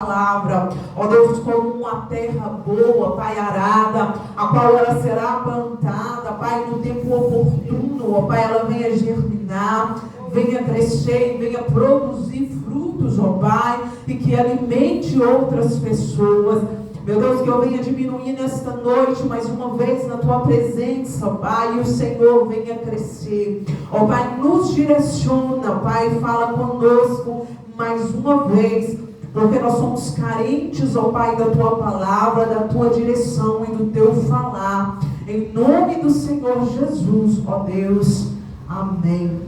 palavra, ó Deus, como uma terra boa, Pai, arada, a qual ela será plantada, Pai, no tempo oportuno, ó Pai, ela venha germinar, venha crescer e venha produzir frutos, ó Pai, e que alimente outras pessoas. Meu Deus, que eu venha diminuir nesta noite, mais uma vez, na Tua presença, Pai, e o Senhor venha crescer. Ó Pai, nos direciona, Pai, fala conosco mais uma vez, porque nós somos carentes, ó Pai, da Tua palavra, da Tua direção e do Teu falar. Em nome do Senhor Jesus, ó Deus, amém.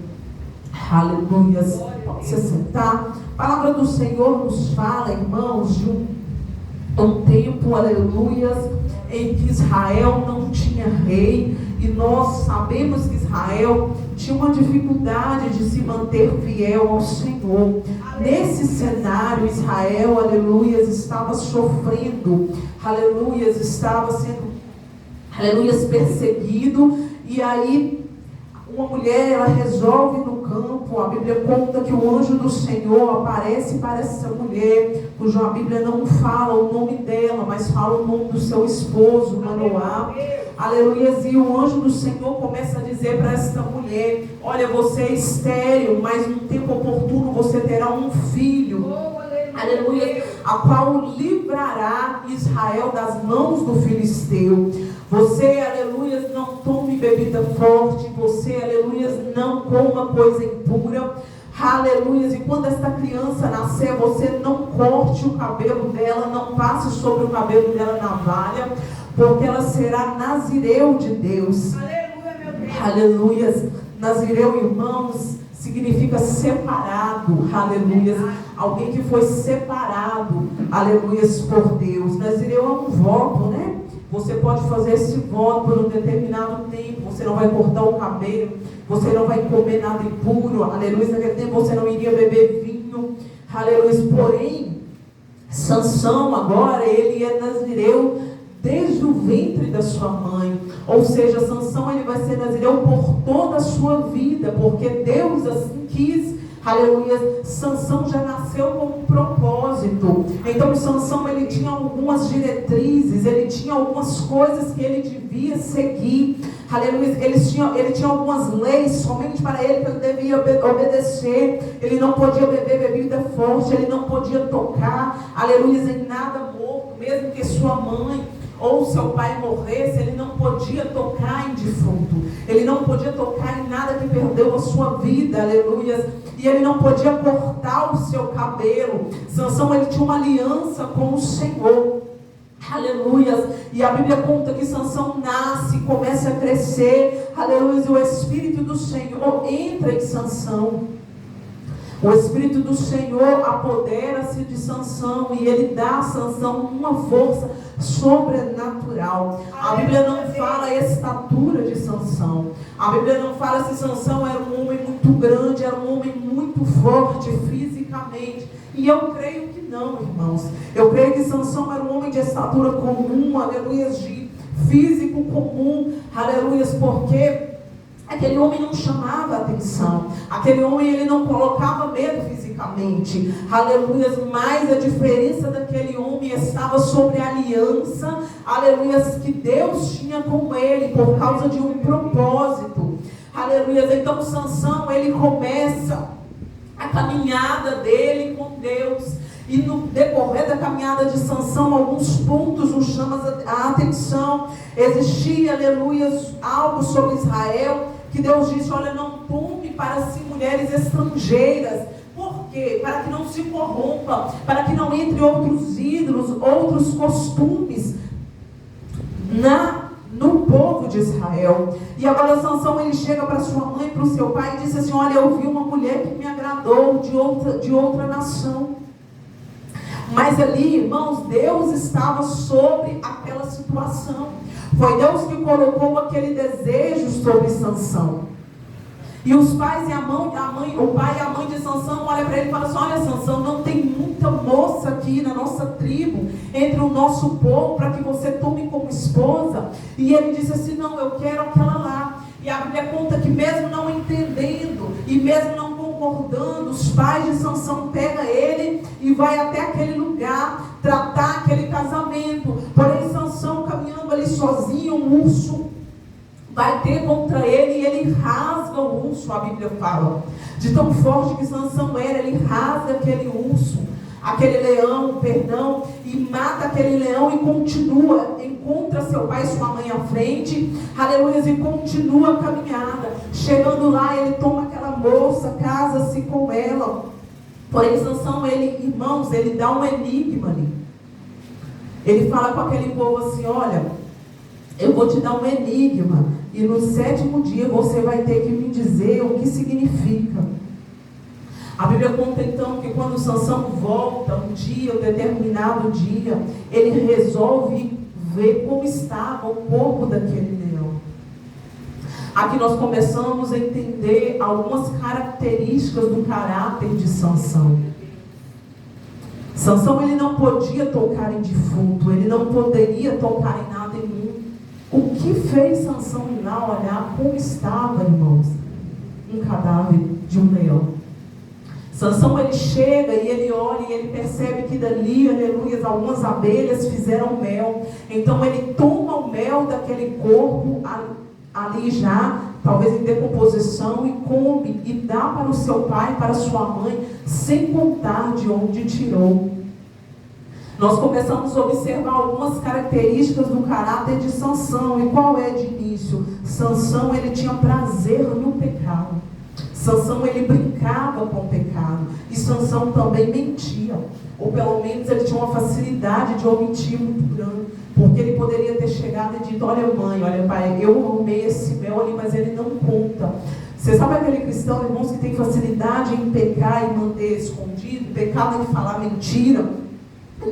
Aleluia. Pode se sentar. A palavra do Senhor nos fala, irmãos, de um tempo, aleluias, em que Israel não tinha rei, e nós sabemos que Israel tinha uma dificuldade de se manter fiel ao Senhor. Nesse cenário, Israel, aleluias, estava sofrendo, aleluias, estava sendo, aleluias, perseguido, e aí uma mulher, ela resolve no campo, a Bíblia conta que o anjo do Senhor aparece para essa mulher, cuja a Bíblia não fala o nome dela, mas fala o nome do seu esposo, Manoá. Aleluia. E o anjo do Senhor começa a dizer para esta mulher: olha, você é estéril, mas no tempo oportuno você terá um filho. Aleluia. A qual livrará Israel das mãos do filisteu. Você, aleluia, não tome bebida forte. Você, aleluia, não coma coisa impura. Aleluia. E quando esta criança nascer, você não corte o cabelo dela, não passe sobre o cabelo dela navalha, porque ela será nazireu de Deus. Aleluia, meu Deus. Aleluia. Nazireu, irmãos, significa separado, aleluia. Alguém que foi separado, aleluia, por Deus. Nazireu é um voto, né? Você pode fazer esse voto por um determinado tempo. Você não vai cortar o cabelo, você não vai comer nada impuro, aleluia. Naquele tempo você não iria beber vinho, aleluia. Porém, Sansão agora, ele é nazireu desde o ventre da sua mãe. Ou seja, Sansão, ele vai ser nazireu por toda a sua vida, porque Deus assim quis. Aleluia. Sansão já nasceu com um propósito. Então Sansão, ele tinha algumas diretrizes, ele tinha algumas coisas que ele devia seguir. Aleluia. Ele tinha algumas leis somente para ele que ele devia obedecer. Ele não podia beber bebida forte, ele não podia tocar, aleluia, em nada morto, mesmo que sua mãe ou seu pai morresse, ele não podia tocar em defunto, ele não podia tocar em nada que perdeu a sua vida, aleluia, e ele não podia cortar o seu cabelo. Sansão, ele tinha uma aliança com o Senhor, aleluia, e a Bíblia conta que Sansão nasce, começa a crescer, aleluia, e o Espírito do Senhor entra em Sansão. O Espírito do Senhor apodera-se de Sansão e ele dá a Sansão uma força sobrenatural. A Bíblia não fala a estatura de Sansão. A Bíblia não fala se Sansão era um homem muito grande, era um homem muito forte fisicamente. E eu creio que não, irmãos. Eu creio que Sansão era um homem de estatura comum, aleluia, de físico comum, aleluia, porque aquele homem não chamava atenção. Aquele homem, ele não colocava medo fisicamente. Aleluia. Mas a diferença daquele homem estava sobre a aliança, aleluia, que Deus tinha com ele, por causa de um propósito. Aleluia. Então Sansão, ele começa a caminhada dele com Deus. E no decorrer da caminhada de Sansão, alguns pontos nos chamam a atenção. Existia, aleluia, algo sobre Israel, que Deus disse: olha, não tome para si mulheres estrangeiras. Por quê? Para que não se corrompa, para que não entre outros ídolos, outros costumes no povo de Israel. E agora Sansão, ele chega para sua mãe e para o seu pai e diz assim: olha, eu vi uma mulher que me agradou de outra nação. Mas ali, irmãos, Deus estava sobre aquela situação. Foi Deus que colocou aquele desejo sobre Sansão. E os pais e o pai e a mãe de Sansão olham para ele e falam assim: olha, Sansão, não tem muita moça aqui na nossa tribo, entre o nosso povo, para que você tome como esposa. E ele disse assim: não, eu quero aquela lá. E a Bíblia conta que mesmo não entendendo e mesmo não concordando, os pais de Sansão pegam ele e vai até aquele lugar. urso vai ter contra ele e ele rasga o urso, a Bíblia fala. De tão forte que Sansão era, ele rasga aquele urso, aquele leão, e mata aquele leão e continua, encontra seu pai e sua mãe à frente, aleluia, e continua a caminhada. Chegando lá, ele toma aquela moça, casa-se com ela. Porém, Sansão, irmãos, ele dá um enigma ali. Ele fala com aquele povo assim: olha, eu vou te dar um enigma, e no 7º dia você vai ter que me dizer o que significa. A Bíblia conta então que quando Sansão volta um determinado dia, ele resolve ver como estava o corpo daquele leão. Aqui nós começamos a entender algumas características do caráter de Sansão. Sansão, ele não podia tocar em defunto, ele não poderia tocar em nada imum. O que fez Sansão ir lá olhar como estava, irmãos? Um cadáver de um leão. Sansão, ele chega e ele olha e ele percebe que dali, aleluia, algumas abelhas fizeram mel. Então ele toma o mel daquele corpo ali já, talvez em decomposição, e come e dá para o seu pai, para sua mãe, sem contar de onde tirou. Nós começamos a observar algumas características do caráter de Sansão. E qual é de início? Sansão, ele tinha prazer no pecado. Sansão, ele brincava com o pecado. E Sansão também mentia. Ou pelo menos ele tinha uma facilidade de omitir muito grande. Porque ele poderia ter chegado e dito: olha mãe, olha pai, eu arrumei esse mel ali, mas ele não conta. Você sabe aquele cristão, irmãos, que tem facilidade em pecar e manter escondido? Pecado em falar mentira,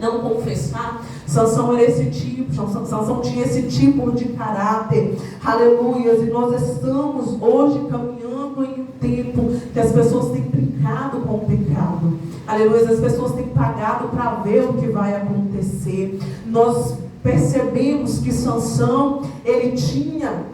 não confessar. Sansão era esse tipo. Sansão tinha esse tipo de caráter. Aleluia. E nós estamos hoje caminhando em um tempo que as pessoas têm brincado com o pecado. Aleluia. As pessoas têm pagado para ver o que vai acontecer. Nós percebemos que Sansão, ele tinha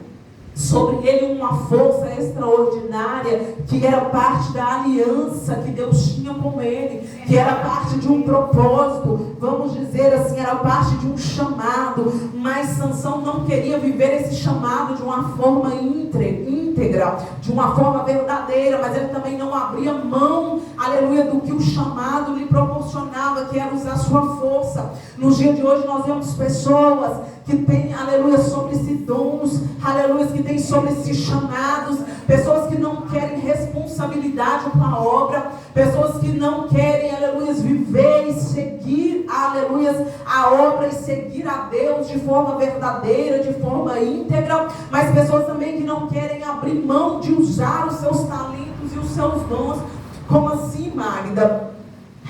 sobre ele uma força extraordinária, que era parte da aliança que Deus tinha com ele, que era parte de um propósito, vamos dizer assim, era parte de um chamado. Mas Sansão não queria viver esse chamado de uma forma íntegra, de uma forma verdadeira, mas ele também não abria mão, aleluia, do que o chamado lhe proporcionava, que era usar sua força. Nos dias de hoje nós vemos pessoas que têm, aleluia, sobre si dons, aleluia, que têm sobre si chamados, pessoas que não querem responsabilidade com a obra, pessoas que não querem, aleluia, viver e seguir, aleluia, a obra e seguir a Deus de forma verdadeira, de forma íntegra, mas pessoas também que não querem abrir mão de usar os seus talentos e os seus dons. Como assim, Magda?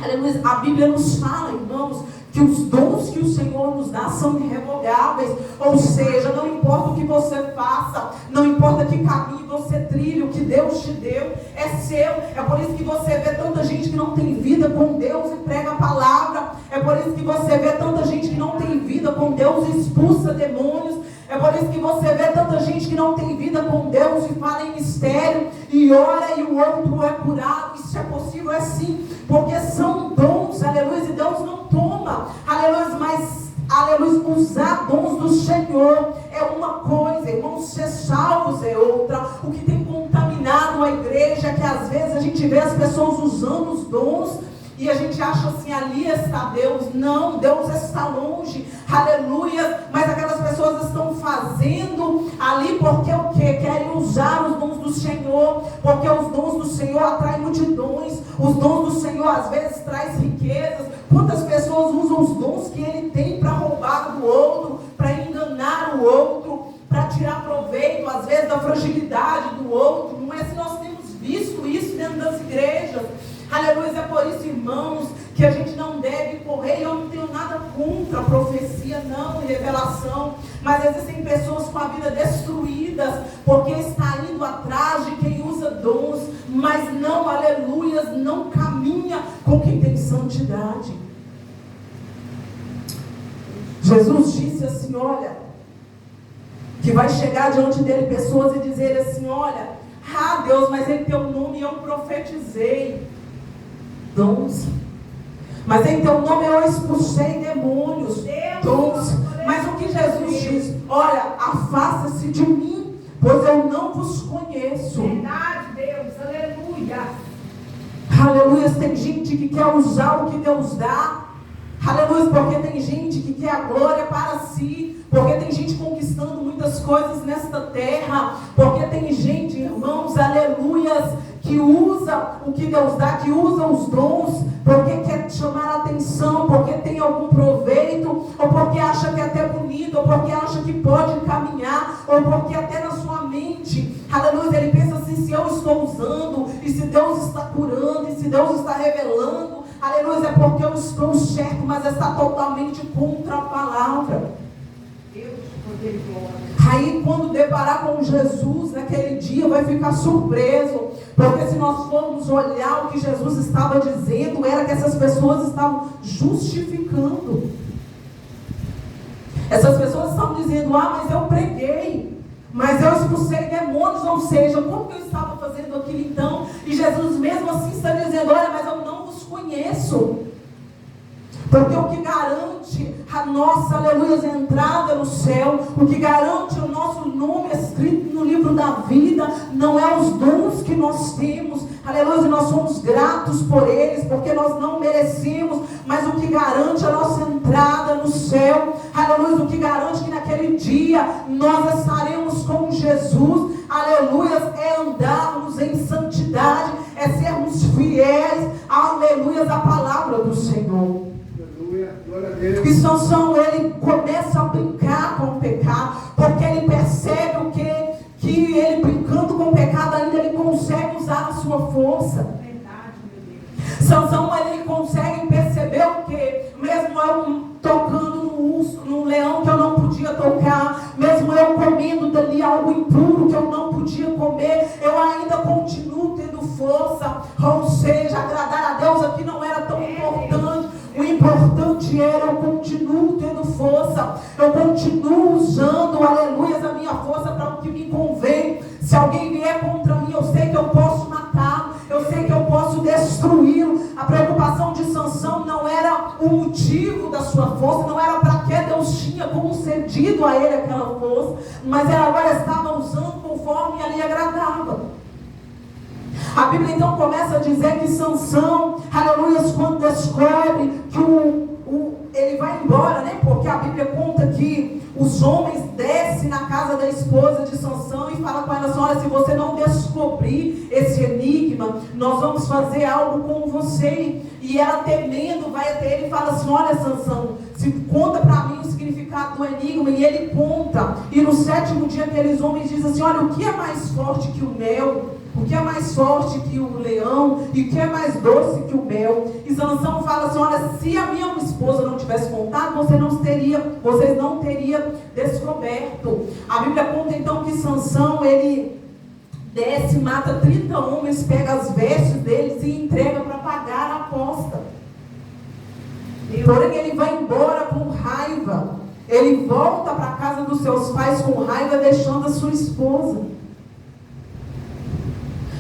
Aleluia, a Bíblia nos fala, irmãos, que os dons que o Senhor nos dá são irrevogáveis. Ou seja, não importa o que você faça, não importa que caminho você trilhe, o que Deus te deu é seu. É por isso que você vê tanta gente que não tem vida com Deus e prega a palavra. É por isso que você vê tanta gente que não tem vida com Deus e expulsa demônios. É por isso que você vê tanta gente que não tem vida com Deus e fala em mistério e ora e o outro é curado. Isso é possível, é sim, porque são dons, aleluia, e Deus não toma, aleluia, mas, aleluia, usar dons do Senhor é uma coisa, irmãos, ser salvos é outra. O que tem contaminado a igreja é que às vezes a gente vê as pessoas usando os dons e a gente acha assim: ali está Deus. Não, Deus está longe, aleluia, mas aquelas pessoas estão fazendo ali porque o quê? Querem usar os dons do Senhor, porque os dons do Senhor atraem multidões, os dons do Senhor às vezes traz riquezas. Quantas pessoas usam os dons que ele tem para roubar do outro, para enganar o outro, para tirar proveito às vezes da fragilidade do outro? Não é se nós temos visto isso dentro das igrejas. Aleluia, é por isso, irmãos, que a gente não deve correr. Eu não tenho nada contra a profecia, não, e revelação, mas existem pessoas com a vida destruídas, porque está indo atrás de quem usa dons, mas não, aleluia, não caminha com quem tem santidade. Jesus disse assim, olha, que vai chegar diante dele pessoas e dizer assim, olha, Deus, mas em teu nome eu profetizei. Dons. Mas em teu nome eu expulsei demônios. Dons. Mas o que Jesus diz? olha, afasta-se de mim, pois eu não vos conheço. Verdade, Deus, aleluia. Aleluia, tem gente que quer usar o que Deus dá. Aleluia, porque tem gente que quer a glória para si, porque tem gente conquistando muitas coisas nesta terra, porque tem gente, irmãos, aleluias, que usa o que Deus dá, que usa os dons, porque quer chamar a atenção, porque tem algum proveito, ou porque acha que é até bonito, ou porque acha que pode caminhar, ou porque até na sua mente, aleluia, ele pensa assim, se eu estou usando, e se Deus está curando, e se Deus está revelando, aleluia, é porque eu estou certo, mas está totalmente contra a palavra. Deus, poder e glória. Aí quando deparar com Jesus naquele dia, vai ficar surpreso, porque se nós formos olhar o que Jesus estava dizendo, era que essas pessoas estavam justificando. Essas pessoas estavam dizendo, mas eu preguei, mas eu expulsei demônios, ou seja, como que eu estava fazendo aquilo então? E Jesus mesmo assim está dizendo, olha, mas eu não vos conheço. Porque o que garante a nossa, aleluia, entrada no céu, o que garante o nosso nome escrito no livro da vida, não é os dons que nós temos, aleluia, nós somos gratos por eles, porque nós não merecemos, mas o que garante a nossa entrada no céu, aleluia, o que garante que naquele dia nós estaremos com Jesus, aleluia, é andarmos em santidade, é sermos fiéis, aleluia, à palavra do Senhor. E Sansão, ele começa a brincar com o pecado, porque ele percebe o que ele brincando com o pecado ainda ele consegue usar a sua força. Verdade, meu Deus. Sansão, ele consegue perceber o que? Mesmo eu tocando no urso, no leão que eu não podia tocar, mesmo eu comendo dali algo impuro que eu não podia comer, eu ainda continuo tendo força. Ou seja, agradar a Deus aqui não era tão importante. O importante era, eu continuo tendo força, eu continuo usando, aleluia, a minha força para o que me convém. Se alguém vier contra mim, eu sei que eu posso matar, eu sei que eu posso destruí-lo. A preocupação de Sansão não era o motivo da sua força, não era para que Deus tinha concedido a ele aquela força, mas ele agora estava usando conforme lhe agradava. A Bíblia então começa a dizer que Sansão, aleluia, quando descobre que ele vai embora, né? Porque a Bíblia conta que os homens descem na casa da esposa de Sansão e falam com ela assim, olha, se você não descobrir esse enigma, nós vamos fazer algo com você. E ela temendo vai até ele e fala assim, olha Sansão, conta para mim o significado do enigma. E ele conta, e no 7º dia aqueles homens dizem assim, olha, o que é mais forte que o mel? O que é mais forte que o leão? E o que é mais doce que o mel? E Sansão fala assim, olha, se a minha esposa não tivesse contado, vocês não teriam descoberto. A Bíblia conta então que Sansão, ele desce, mata 30 homens, pega as vestes deles e entrega para pagar a aposta. Porém ele vai embora com raiva. Ele volta para a casa dos seus pais com raiva, deixando a sua esposa.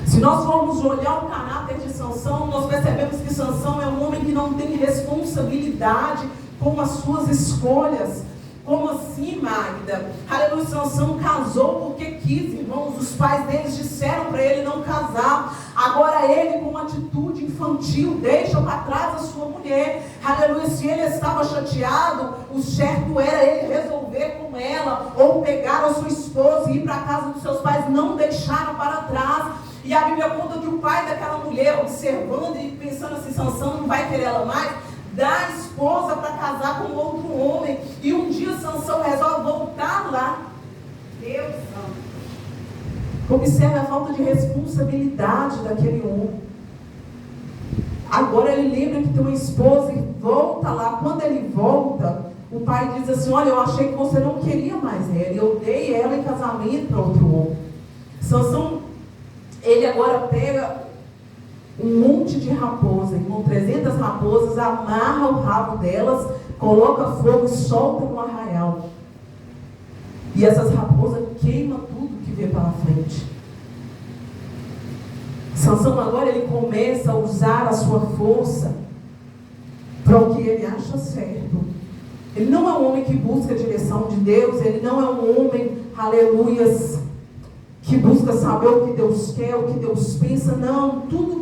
Se nós formos olhar o caráter de Sansão, nós percebemos que Sansão é um homem que não tem responsabilidade com as suas escolhas. Como assim, Magda? Aleluia, Sansão casou porque quis, irmãos. Os pais deles disseram para ele não casar. Agora ele, com uma atitude infantil, deixa para trás a sua mulher. Aleluia, se ele estava chateado, o certo era ele resolver com ela, ou pegar a sua esposa e ir para a casa dos seus pais, não deixar para trás. E a Bíblia conta que o pai daquela mulher, observando e pensando assim, Sansão não vai querer ela mais, dá a esposa para casar com outro homem. E um dia Sansão resolve voltar lá. Deus santo. Observe a falta de responsabilidade daquele homem. Agora ele lembra que tem uma esposa e volta lá. Quando ele volta, o pai diz assim, olha, eu achei que você não queria mais ela, eu dei ela em casamento para outro homem. Sansão, ele agora pega um monte de raposa, com 300 raposas, amarra o rabo delas, coloca fogo e solta no arraial. E essas raposas queimam tudo que vê pela frente. Sansão agora ele começa a usar a sua força para o que ele acha certo. Ele não é um homem que busca a direção de Deus. Ele não é um homem, aleluias, que busca saber o que Deus quer, o que Deus pensa. Não, tudo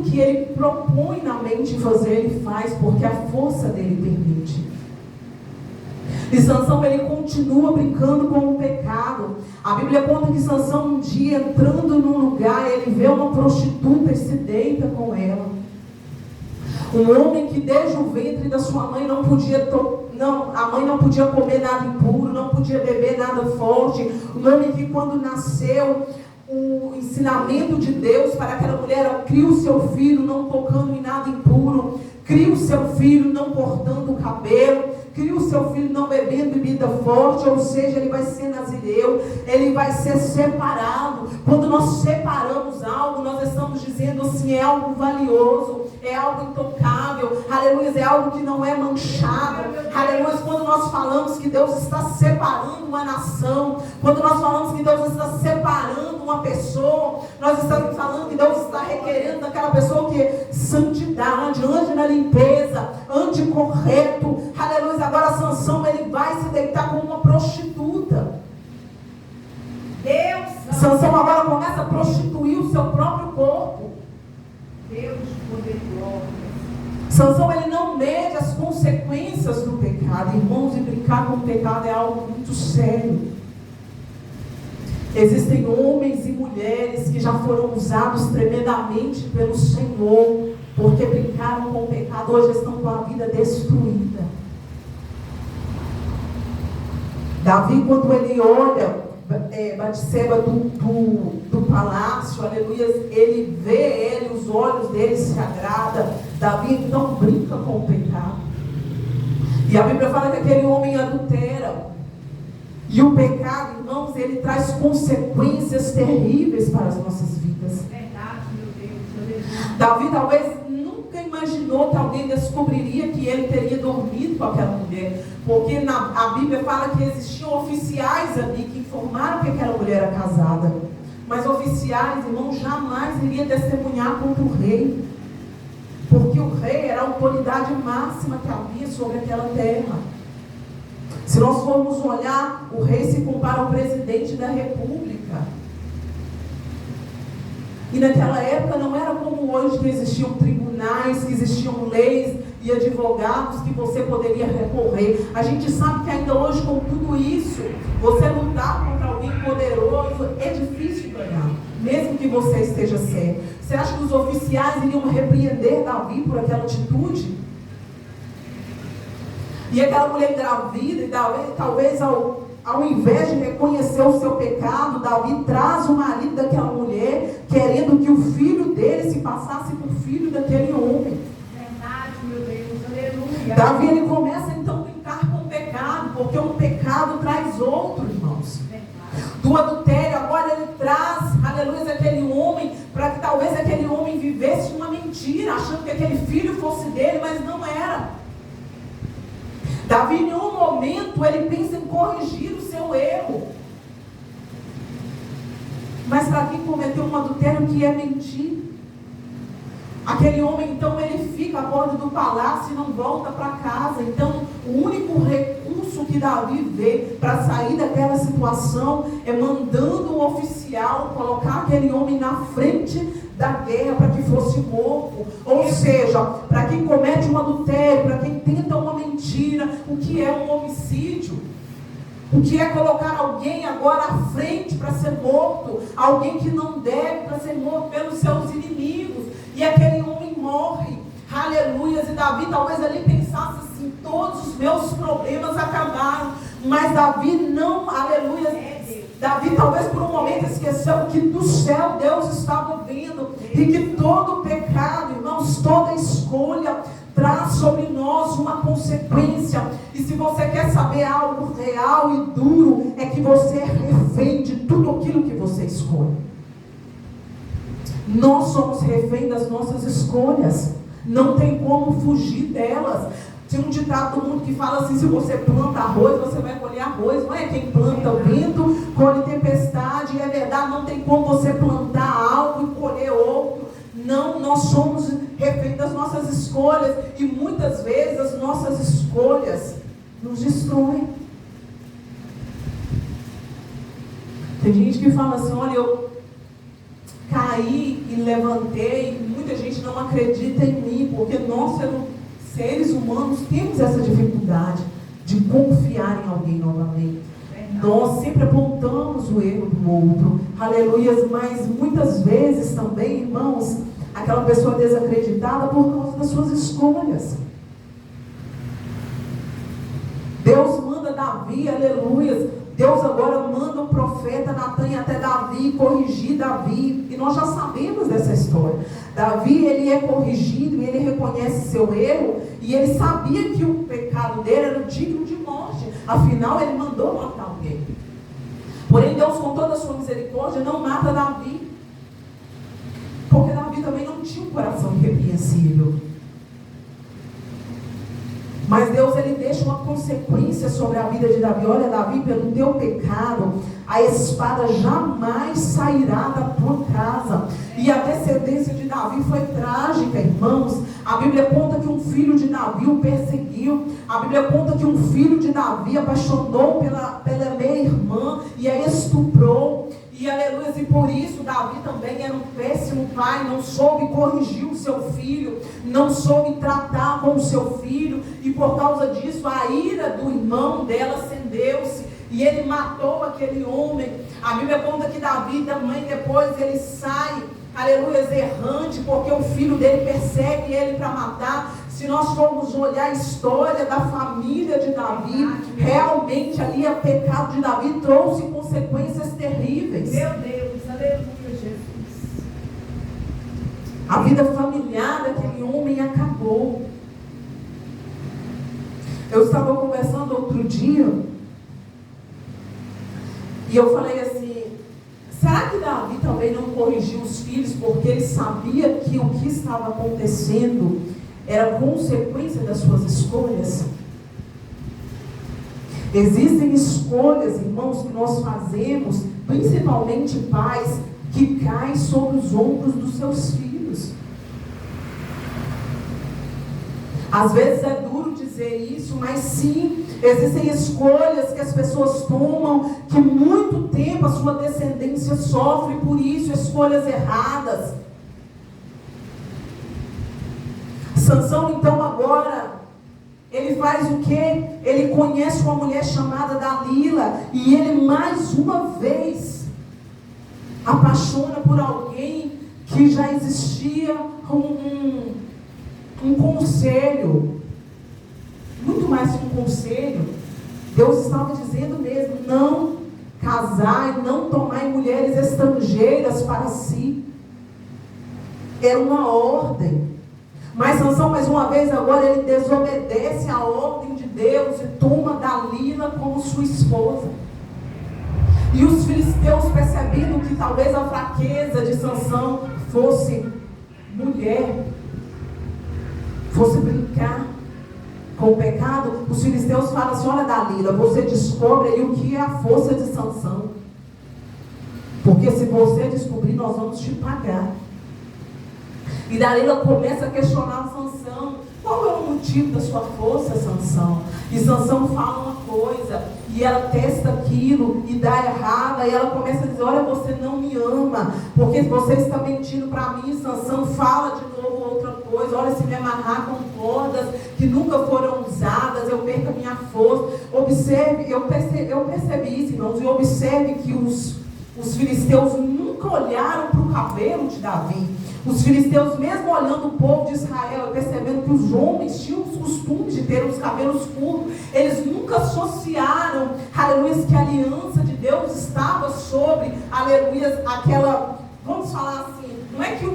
que ele propõe na mente fazer, ele faz, porque a força dele permite. E Sansão, ele continua brincando com o pecado. A Bíblia conta que Sansão, um dia, entrando num lugar, ele vê uma prostituta e se deita com ela. Um homem que desde o ventre da sua mãe a mãe não podia comer nada impuro, não podia beber nada forte. Um homem que, quando nasceu, o ensinamento de Deus para aquela mulher: cria o seu filho não tocando em nada impuro, cria o seu filho não cortando o cabelo, cria o seu filho não bebendo bebida forte. Ou seja, ele vai ser nazireu, ele vai ser separado. Quando nós separamos algo, nós estamos dizendo assim: é algo valioso, é algo intocável, aleluia, é algo que não é manchado, aleluia. Quando nós falamos que Deus está separando uma nação, quando nós falamos que Deus está separando uma pessoa, nós estamos falando que Deus está requerendo daquela pessoa que santidade, ande na limpeza, ande correto, aleluia. Agora Sansão, ele vai se deitar com uma prostituta. Sansão agora começa a prostituir o seu próprio corpo. Deus poderoso. Sansão, ele não mede as consequências do pecado. Irmãos, e brincar com o pecado é algo muito sério. Existem homens e mulheres que já foram usados tremendamente pelo Senhor, porque brincaram com o pecado, hoje estão com a vida destruída. Davi, quando ele olha Batseba do palácio, aleluia, ele vê os olhos dele se agradam. Davi então brinca com o pecado. E a Bíblia fala que aquele homem adultera. E o pecado, irmãos, ele traz consequências terríveis para as nossas vidas. Verdade, meu Deus. Davi talvez nunca imaginou que alguém descobriria que ele teria dormido com aquela mulher. Porque a Bíblia fala que existiam oficiais ali que informaram que aquela mulher era casada. Mas oficiais, irmãos, jamais iriam testemunhar contra o rei. Porque o rei era a autoridade máxima que havia sobre aquela terra. Se nós formos olhar, o rei se compara ao presidente da república. E naquela época não era como hoje, que existiam tribunais, que existiam leis e advogados que você poderia recorrer. A gente sabe que ainda hoje, com tudo isso, você lutar contra alguém poderoso é difícil ganhar, mesmo que você esteja certo. Você acha que os oficiais iriam repreender Davi por aquela atitude? E aquela mulher engravida, e talvez ao invés de reconhecer o seu pecado, Davi traz o marido daquela mulher, querendo que o filho dele se passasse por filho daquele homem. Verdade, meu Deus, aleluia. Davi, ele começa então a brincar com o pecado, porque um pecado traz outro, irmãos. Verdade. Do adultério, agora ele traz, aleluia, aquele homem, para que talvez aquele homem vivesse uma mentira, achando que aquele filho fosse dele, mas não era. Davi, em nenhum momento, ele pensa em corrigir o seu erro. Mas para quem cometeu um adultério, que é mentir. Aquele homem, então, ele fica a bordo do palácio e não volta para casa. Então, o único recurso que Davi vê para sair daquela situação é mandando um oficial colocar aquele homem na frente da guerra para que fosse morto. Ou seja, para quem comete um adultério, para quem tenta uma mentira, o que é um homicídio? O que é colocar alguém agora à frente para ser morto? Alguém que não deve, para ser morto pelos seus inimigos. E aquele homem morre. Aleluia. E Davi talvez ali pensasse assim: todos os meus problemas acabaram. Mas Davi não, aleluia. Davi talvez por um momento esqueceu que do céu Deus estava vindo. E que todo pecado, irmãos, toda escolha traz sobre nós uma consequência. E se você quer saber algo real e duro, é que você é refém de tudo aquilo que você escolhe. Nós somos refém das nossas escolhas. Não tem como fugir delas. Tem um ditado do mundo que fala assim: se você planta arroz, você vai colher arroz. Não é? Quem planta o vento, colhe tempestade. E é verdade, não tem como você plantar algo e colher outro. Não, nós somos refém das nossas escolhas. E muitas vezes as nossas escolhas escolhas nos destroem. Tem gente que fala assim, olha, eu caí e levantei, muita gente não acredita em mim, porque nós, seres humanos, temos essa dificuldade de confiar em alguém novamente. Nós sempre apontamos o erro do outro, aleluias, mas muitas vezes também, irmãos, aquela pessoa desacreditada por causa das suas escolhas. Deus manda Davi, aleluias, Deus agora manda o profeta Natan até Davi corrigir Davi, e nós já sabemos dessa história. Davi, ele é corrigido e ele reconhece seu erro, e ele sabia que o pecado dele era digno de morte, afinal ele mandou matar alguém. Porém Deus, com toda a sua misericórdia, não mata Davi, porque Davi também não tinha um coração irrepreensível. Mas Deus, ele deixa uma consequência sobre a vida de Davi. Olha, Davi, pelo teu pecado, a espada jamais sairá da tua casa. E a descendência de Davi foi trágica, irmãos. A Bíblia conta que um filho de Davi o perseguiu. A Bíblia conta que um filho de Davi apaixonou pela meia-irmã e a estuprou. E aleluia, e por isso Davi também era um péssimo pai, não soube corrigir o seu filho, não soube tratar com o seu filho, e por causa disso a ira do irmão dela acendeu-se, e ele matou aquele homem. A Bíblia conta que Davi também depois ele sai, aleluia, errante, porque o filho dele persegue ele para matar. Se nós formos olhar a história da família de Davi, realmente ali o pecado de Davi trouxe consequências terríveis. Meu Deus, aleluia, Jesus. A vida familiar daquele homem acabou. Eu estava conversando outro dia, e eu falei assim, será que Davi também não corrigiu os filhos, porque ele sabia que o que estava acontecendo era consequência das suas escolhas? Existem escolhas, irmãos, que nós fazemos, principalmente pais, que caem sobre os ombros dos seus filhos. Às vezes é duro dizer isso, mas sim, existem escolhas que as pessoas tomam, que muito tempo a sua descendência sofre por isso, escolhas erradas. Sansão, então, agora, ele faz o quê? Ele conhece uma mulher chamada Dalila, e ele mais uma vez apaixona por alguém que já existia um conselho, muito mais que um conselho. Deus estava dizendo mesmo, não casai, não tomai mulheres estrangeiras para si. Era uma ordem. Mas Sansão, mais uma vez, agora ele desobedece à ordem de Deus e toma Dalila como sua esposa. E os filisteus, percebendo que talvez a fraqueza de Sansão fosse mulher, fosse brincar com o pecado, os filisteus falam assim, olha Dalila, você descobre aí o que é a força de Sansão. Porque se você descobrir, nós vamos te pagar. E Dalila começa a questionar Sansão. Qual é o motivo da sua força, Sansão? E Sansão fala uma coisa, e ela testa aquilo, e dá errada, e ela começa a dizer, olha, você não me ama, porque você está mentindo para mim. Sansão fala de novo outra coisa, olha, se me amarrar com cordas que nunca foram usadas, eu perco a minha força. Observe, eu percebi isso, irmãos, e observe que os filisteus nunca olharam para o cabelo de Davi. Os filisteus, mesmo olhando o povo de Israel, percebendo que os homens tinham os costumes de ter os cabelos curtos, eles nunca associaram, aleluia, que a aliança de Deus estava sobre, aleluia, aquela, vamos falar assim, não é que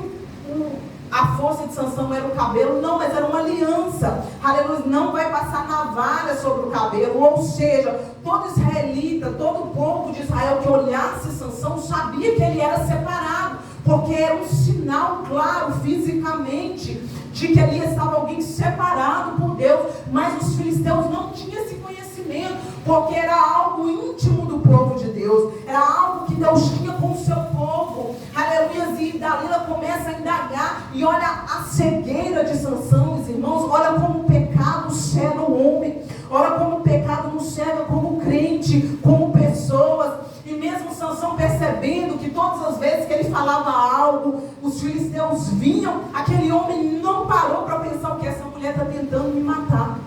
a força de Sansão era o cabelo, não, mas era uma aliança, aleluia, não vai passar navalha sobre o cabelo, ou seja, todo israelita, todo o povo de Israel que olhasse Sansão, sabia que ele era separado, porque era um sinal claro fisicamente de que ali estava alguém separado por Deus. Mas os filisteus não tinham esse conhecimento, porque era algo íntimo do povo de Deus, era algo que Deus tinha com o seu povo. Aleluia. E Dalila começa a indagar, e olha a cegueira de Sansão, meus irmãos, olha como o pecado cega o homem. Olha como o pecado nos cega como crente, como pessoas. E mesmo Sansão percebendo que todas as vezes que ele falava algo, os filisteus vinham, aquele homem não parou para pensar: o que essa mulher está tentando me matar.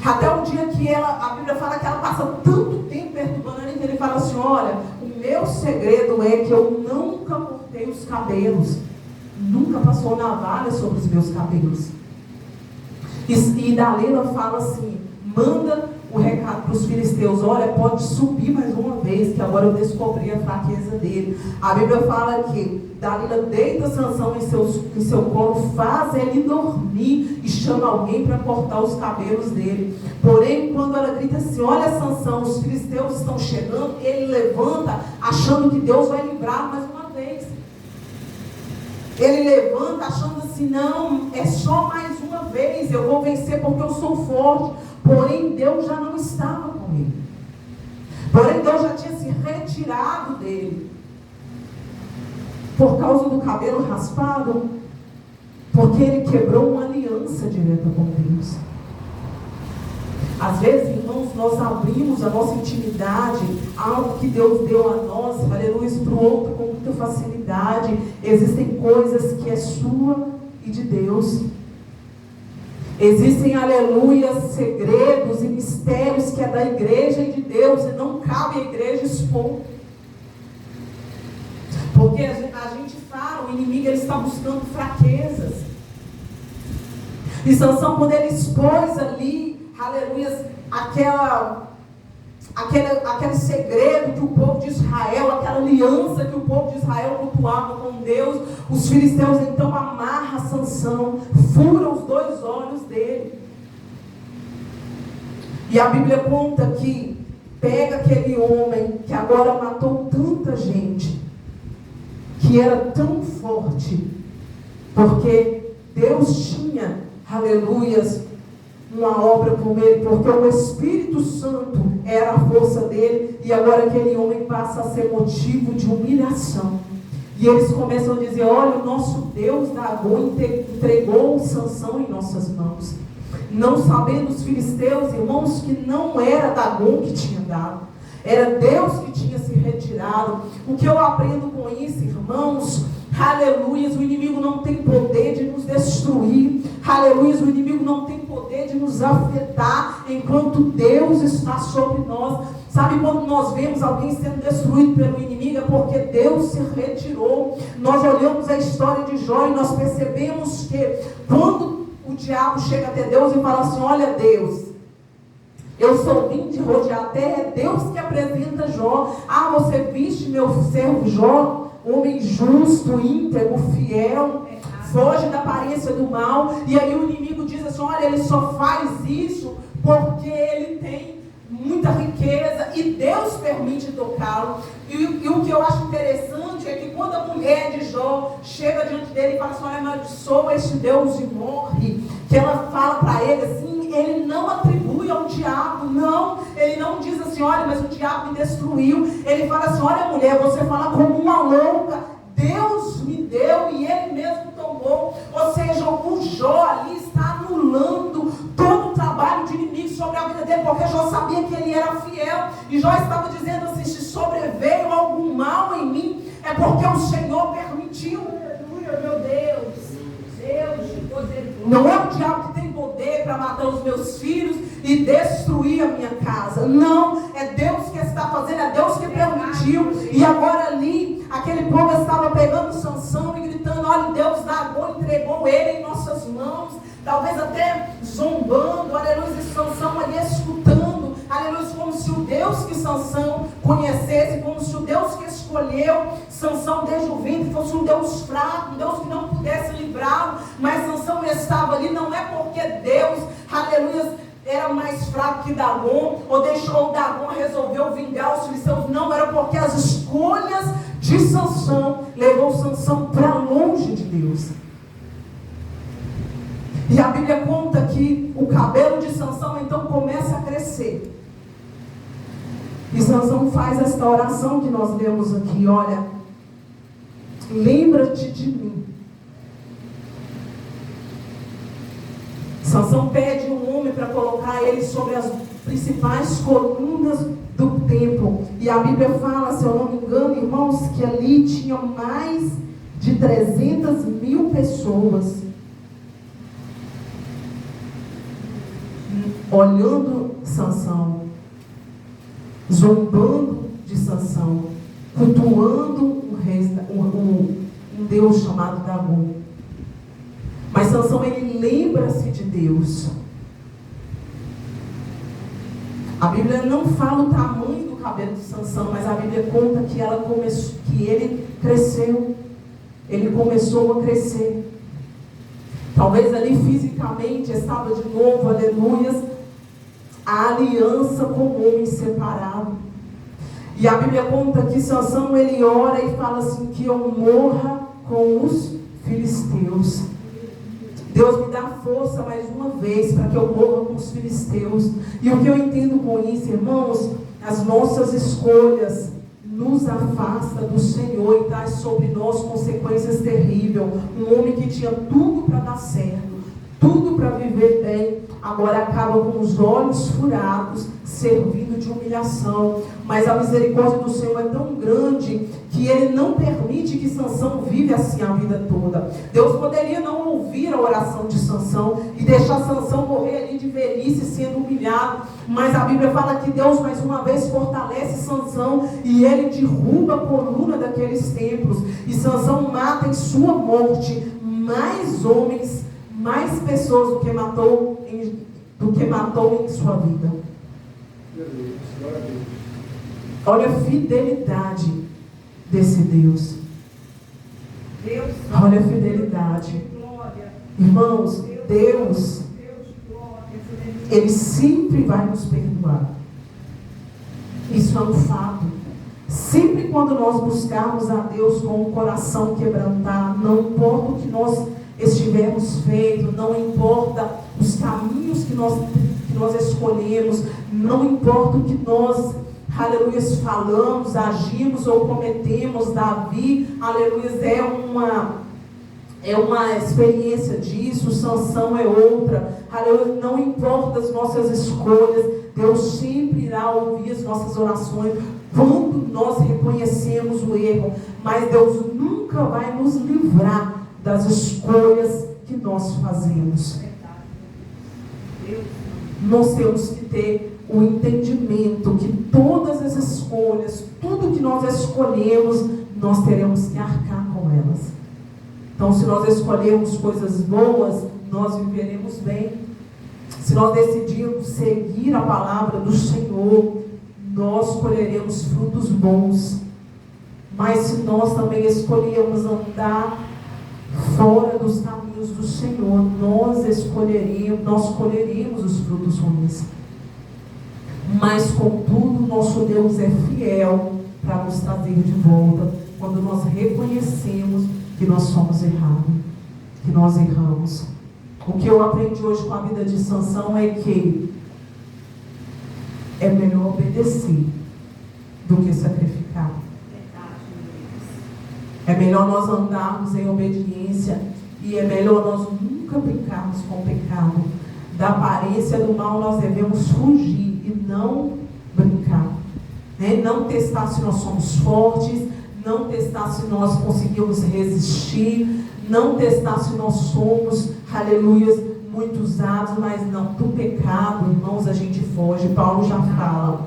Até o dia que a Bíblia fala que ela passa tanto tempo perturbando ele, que ele fala assim: olha, o meu segredo é que eu nunca cortei os cabelos, nunca passou navalha sobre os meus cabelos. E Dalila fala assim: manda o recado para os filisteus: olha, pode subir mais uma vez, que agora eu descobri a fraqueza dele. A Bíblia fala que Dalila deita Sansão em seu colo, faz ele dormir e chama alguém para cortar os cabelos dele. Porém, quando ela grita assim: olha, Sansão, os filisteus estão chegando, ele levanta achando que Deus vai livrar mais uma vez. Ele levanta achando assim: não, é só mais uma vez, eu vou vencer porque eu sou forte. Porém, Deus já não estava com ele. Porém, Deus já tinha se retirado dele. Por causa do cabelo raspado, porque ele quebrou uma aliança direta com Deus. Às vezes, irmãos, nós abrimos a nossa intimidade, algo que Deus deu a nós, aleluia, para o outro com muita facilidade. Existem coisas que é sua e de Deus. Existem, aleluia, segredos e mistérios que é da igreja e de Deus, e não cabe a igreja expor. Porque a gente fala, o inimigo ele está buscando fraquezas. E Sansão, quando ele expôs ali, aleluia, aquele segredo que o povo de Israel, aquela aliança que o povo de Israel cultuava com Deus, os filisteus então amarram Sansão, furam os 2 olhos dele. E a Bíblia conta que pega aquele homem que agora matou tanta gente, que era tão forte, porque Deus tinha, aleluias, uma obra por ele, porque o Espírito Santo era a força dele, e agora aquele homem passa a ser motivo de humilhação. E eles começam a dizer: olha, o nosso Deus Dagon entregou Sansão em nossas mãos. Não sabendo os filisteus, irmãos, que não era Dagon que tinha dado, era Deus que tinha se retirado. O que eu aprendo com isso, irmãos? Aleluia, o inimigo não tem poder de nos destruir. Aleluia, o inimigo não tem poder de nos afetar enquanto Deus está sobre nós. Sabe, quando nós vemos alguém sendo destruído pelo inimigo, é porque Deus se retirou. Nós olhamos a história de Jó e nós percebemos que quando o diabo chega até Deus e fala assim: olha, Deus, eu sou vindo de rodear a terra, é Deus que apresenta Jó. Ah, você viste meu servo Jó, homem justo, íntegro, fiel, foge da aparência do mal. E aí o inimigo diz assim: olha, ele só faz isso porque ele tem muita riqueza e Deus permite tocá-lo. E o que eu acho interessante é que quando a mulher de Jó chega diante dele e fala assim: olha, amaldiçoa este Deus e morre, que ela fala para ele assim, ele não atribui ao diabo, não, ele não diz assim: olha, mas o diabo me destruiu. Ele fala assim: olha, mulher, você fala como uma louca, Deus me deu e ele mesmo tomou. Ou seja, o Jó ali está anulando todo o trabalho de inimigo sobre a vida dele, porque Jó sabia que ele era fiel. E Jó estava dizendo assim: se sobreveio algum mal em mim, é porque o Senhor permitiu. Aleluia, meu Deus. Deus de poder. Não é o diabo que tem poder para matar os meus filhos e destruir a minha casa. Não, é Deus que está fazendo, é Deus que permitiu. E agora ali, aquele povo estava pegando Sansão e gritando: olha, Deus Dagon entregou ele em nossas mãos. Talvez até zombando, aleluia, e Sansão ali escutando, aleluia, como se o Deus que Sansão conhecesse, como se o Deus que escolheu Sansão desde o ventre fosse um Deus fraco, um Deus que não pudesse livrá-lo. Mas Sansão estava ali, não é porque Deus, aleluia, era mais fraco que Dagon, ou deixou Dagon, resolveu vingar os filisteus. Não, era porque as escolhas de Sansão levou Sansão para longe de Deus. E a Bíblia conta que o cabelo de Sansão então começa a crescer. E Sansão faz esta oração que nós lemos aqui: olha, lembra-te de mim. Sansão pede um homem para colocar ele sobre as principais colunas do templo. E a Bíblia fala, se eu não me engano, irmãos, que ali tinha mais de 300.000 pessoas olhando Sansão, zombando de Sansão, cultuando um Deus chamado Dagon. Mas Sansão, ele lembra-se de Deus. A Bíblia não fala o tamanho do cabelo de Sansão, mas a Bíblia conta que ele cresceu. Ele começou a crescer. Talvez ali fisicamente estava de novo, aleluias, a aliança com o homem separado. E a Bíblia conta que Sansão, ele ora e fala assim, que eu morra com os filisteus. Deus me dá força mais uma vez para que eu morra com os filisteus. E o que eu entendo com isso, irmãos, as nossas escolhas nos afasta do Senhor e traz sobre nós consequências terríveis. Um homem que tinha tudo para dar certo, tudo para viver bem, agora acaba com os olhos furados, servindo de humilhação. Mas a misericórdia do Senhor é tão grande que Ele não permite que Sansão vive assim a vida toda. Deus poderia não ouvir a oração de Sansão e deixar Sansão morrer ali de velhice, sendo humilhado. Mas a Bíblia fala que Deus mais uma vez fortalece Sansão e ele derruba a coluna daqueles templos. E Sansão mata em sua morte mais homens, mais pessoas do que matou em sua vida. Olha a fidelidade desse Deus. Olha a fidelidade. Irmãos, Deus, Ele sempre vai nos perdoar. Isso é um fato. Sempre quando nós buscarmos a Deus com o coração quebrantado, não importa o que nós estivermos feito, não importa os caminhos que nós escolhemos, não importa o que nós, aleluia, falamos, agimos ou cometemos. Davi, aleluia, é uma experiência disso. Sansão é outra. Aleluia, não importa as nossas escolhas, Deus sempre irá ouvir as nossas orações quando nós reconhecemos o erro. Mas Deus nunca vai nos livrar das escolhas que nós fazemos. Nós temos que ter o entendimento que todas as escolhas, tudo que nós escolhemos, nós teremos que arcar com elas. Então, se nós escolhermos coisas boas, nós viveremos bem. Se nós decidirmos seguir a palavra do Senhor, nós colheremos frutos bons. Mas se nós também escolhermos andar fora dos caminhos do Senhor, nós colheremos os frutos ruins. Mas contudo, nosso Deus é fiel para nos trazer de volta, quando nós reconhecemos que nós somos errados, que nós erramos. O que eu aprendi hoje com a vida de Sansão é que é melhor obedecer do que sacrificar. É melhor nós andarmos em obediência e é melhor nós nunca brincarmos com o pecado. Da aparência do mal nós devemos fugir e não brincar, né? Não testar se nós somos fortes, não testar se nós conseguimos resistir, não testar se nós somos, aleluia, muito usados, mas não, do pecado, irmãos, a gente foge. Paulo já fala,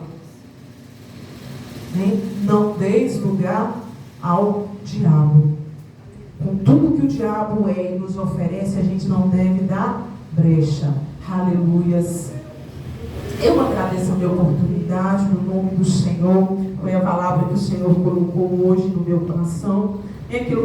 né? Não deis lugar ao diabo. Com tudo que o diabo é e nos oferece, a gente não deve dar brecha. Aleluias. Eu agradeço a minha oportunidade no nome do Senhor. Foi a palavra que o Senhor colocou hoje no meu coração. É aquilo